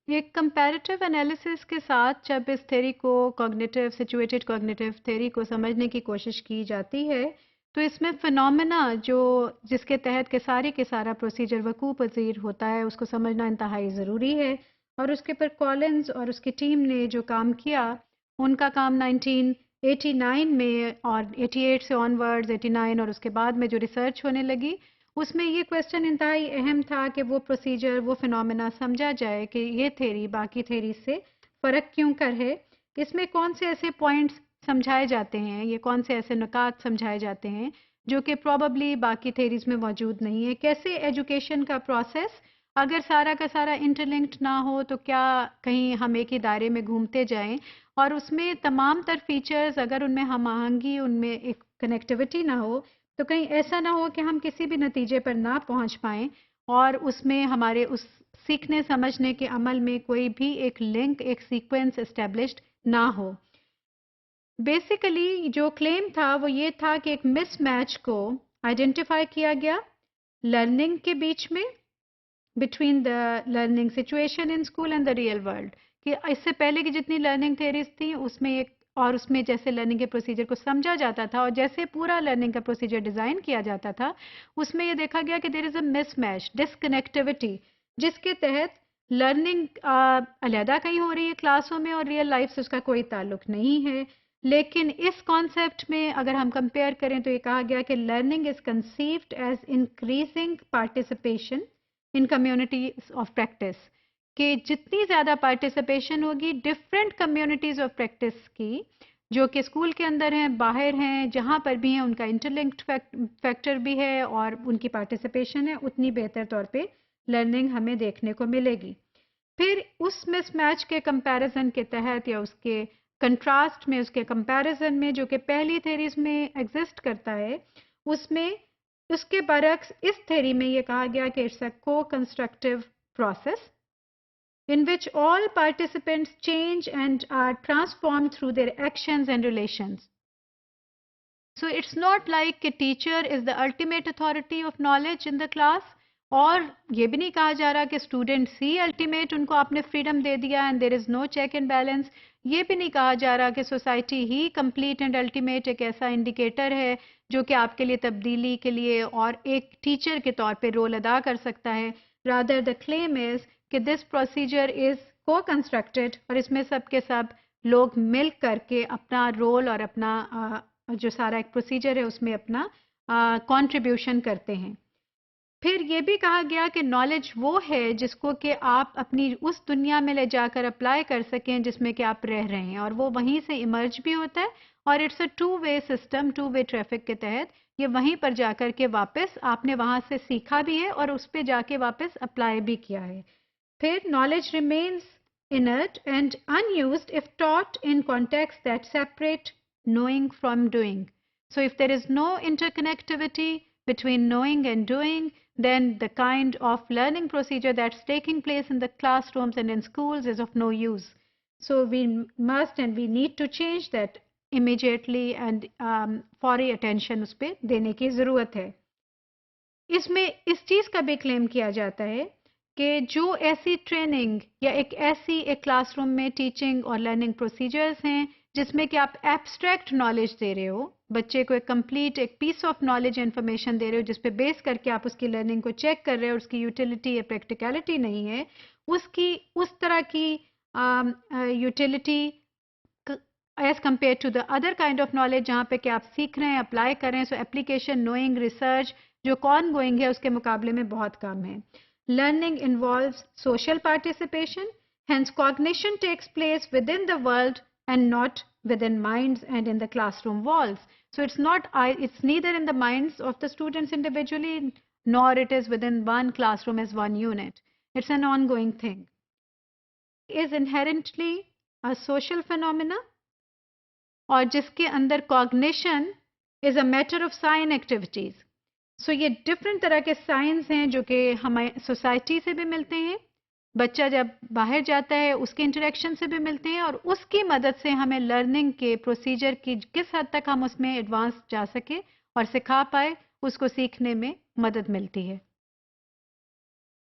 एक comparative analysis के साथ जब इस थ्योरी को कॉग्निटिव सिचुएटेड कॉग्निटिव थ्योरी को समझने की कोशिश की जाती है, तो इसमें फिनोमेना जो जिसके तहत के सारा प्रोसीजर वकूअ पज़ीर होता है, उसको समझना इंतहाई ज़रूरी है। और उसके पर कॉलिन्स और उसकी टीम ने जो काम किया, उनका काम 1989 में और 88 से ऑनवर्ड्स 89 और उसके बाद में जो रिसर्च होने लगी, उसमें ये क्वेश्चन इंतहाई अहम था कि वो प्रोसीजर, वो फिनोमेना समझा जाए कि ये थ्योरी बाकी थ्योरी से फ़र्क क्यों कर है, इसमें कौन से ऐसे पॉइंट्स समझाए जाते हैं, ये कौन से ऐसे नुकात समझाए जाते हैं जो कि प्रॉबली बाकी थ्योरीज में मौजूद नहीं है। कैसे एजुकेशन का प्रोसेस अगर सारा का सारा इंटरलिंक्ड ना हो तो क्या कहीं हम एक ही दायरे में घूमते जाएं, और उसमें तमाम तर फीचर्स अगर उनमें हम आहंगी, उनमें एक कनेक्टिविटी ना हो, तो कहीं ऐसा ना हो कि हम किसी भी नतीजे पर ना पहुंच पाएं और उसमें हमारे उस सीखने समझने के अमल में कोई भी एक लिंक, एक सीक्वेंस एस्टेब्लिश्ड ना हो। बेसिकली जो क्लेम था वो ये था कि एक मिसमैच को आइडेंटिफाई किया गया लर्निंग के बीच में, between the learning situation in school and the real world, कि इससे पहले की जितनी लर्निंग थ्योरीज थी उसमें एक, और उसमें जैसे लर्निंग के प्रोसीजर को समझा जाता था और जैसे पूरा लर्निंग का प्रोसीजर डिज़ाइन किया जाता था, उसमें ये देखा गया कि देयर इज़ अ मिसमैच, डिसकनेक्टिविटी, जिसके तहत लर्निंग अलहदा कहीं हो रही है क्लासों में और रियल लाइफ से उसका कोई ताल्लुक नहीं है। लेकिन इस कॉन्सेप्ट में अगर हम कंपेयर करें तो ये कहा गया कि learning is conceived as increasing participation in communities of practice, कि जितनी ज़्यादा पार्टिसिपेशन होगी डिफरेंट कम्युनिटीज ऑफ प्रैक्टिस की, जो कि स्कूल के अंदर हैं, बाहर हैं, जहाँ पर भी हैं, उनका इंटरलिंक्ड फैक्टर भी है और उनकी पार्टिसिपेशन है, उतनी बेहतर तौर पे लर्निंग हमें देखने को मिलेगी। फिर उस मिसमैच के कंपैरिजन के तहत या उसके कंट्रास्ट में, उसके कंपैरिजन में जो कि पहली थ्योरीज में एग्जिस्ट करता है, उसमें उसके बरक्स इस थ्योरी में ये कहा गया कि it's a co-constructive process in which all participants change and are transformed through their actions and relations. So it's not like a teacher is the ultimate authority of knowledge in the class, और ये भी नहीं कहा जा रहा कि students ही ultimate, उनको आपने फ्रीडम दे दिया and there is no check and balance. ये भी नहीं कहा जा रहा कि सोसाइटी ही कंप्लीट एंड अल्टीमेट एक ऐसा इंडिकेटर है जो कि आपके लिए तब्दीली के लिए और एक टीचर के तौर पे रोल अदा कर सकता है। रादर द क्लेम इज कि दिस प्रोसीजर इज को कंस्ट्रक्टेड और इसमें सब के सब लोग मिल करके अपना रोल और अपना जो सारा एक प्रोसीजर है उसमें अपना कंट्रीब्यूशन करते हैं। फिर ये भी कहा गया कि नॉलेज वो है जिसको कि आप अपनी उस दुनिया में ले जाकर अप्लाई कर सकें जिसमें कि आप रह रहे हैं, और वो वहीं से इमर्ज भी होता है और it's a two way system, two way traffic के तहत ये वहीं पर जाकर के वापस आपने वहाँ से सीखा भी है और उस पर जाके वापस अप्लाई भी किया है। फिर knowledge remains inert and unused if taught in contexts that separate knowing from doing. So if there is no interconnectivity between knowing and doing, then the kind of learning procedure that's taking place in the classrooms and in schools is of no use. So we must and we need to change that immediately and फौरी attention उस पर देने की ज़रूरत है। इसमें इस चीज़ का भी क्लेम किया जाता है कि जो ऐसी ट्रेनिंग या एक क्लासरूम में टीचिंग और लर्निंग प्रोसीजर्स हैं जिसमें कि आप एब्स्ट्रैक्ट नॉलेज दे रहे हो, बच्चे को एक कंप्लीट एक पीस ऑफ नॉलेज इन्फॉर्मेशन दे रहे हो जिस पे बेस करके आप उसकी लर्निंग को चेक कर रहे हो, उसकी यूटिलिटी या प्रैक्टिकलिटी नहीं है, उसकी उस तरह की utility as compare to the other kind of knowledge जहाँ पे कि आप सीख रहे हैं, अप्लाई कर रहे हैं, सो एप्लीकेशन, नोइंग, रिसर्च जो ऑन गोइंग है उसके मुकाबले में बहुत कम है। Learning involves social participation, hence cognition takes place within the world and not within minds and in the classroom walls. So it's neither in the minds of the students individually, nor it is within one classroom as one unit. It's an ongoing thing. It is inherently a social phenomena, और जिसके अंदर cognition is a matter of sign activities. सो ये different तरह के science हैं जो कि हमारे सोसाइटी से भी मिलते हैं, बच्चा जब बाहर जाता है उसके इंटरेक्शन से भी मिलते हैं, और उसकी मदद से हमें लर्निंग के प्रोसीजर की किस हद तक हम उसमें एडवांस जा सके और सिखा पाए, उसको सीखने में मदद मिलती है।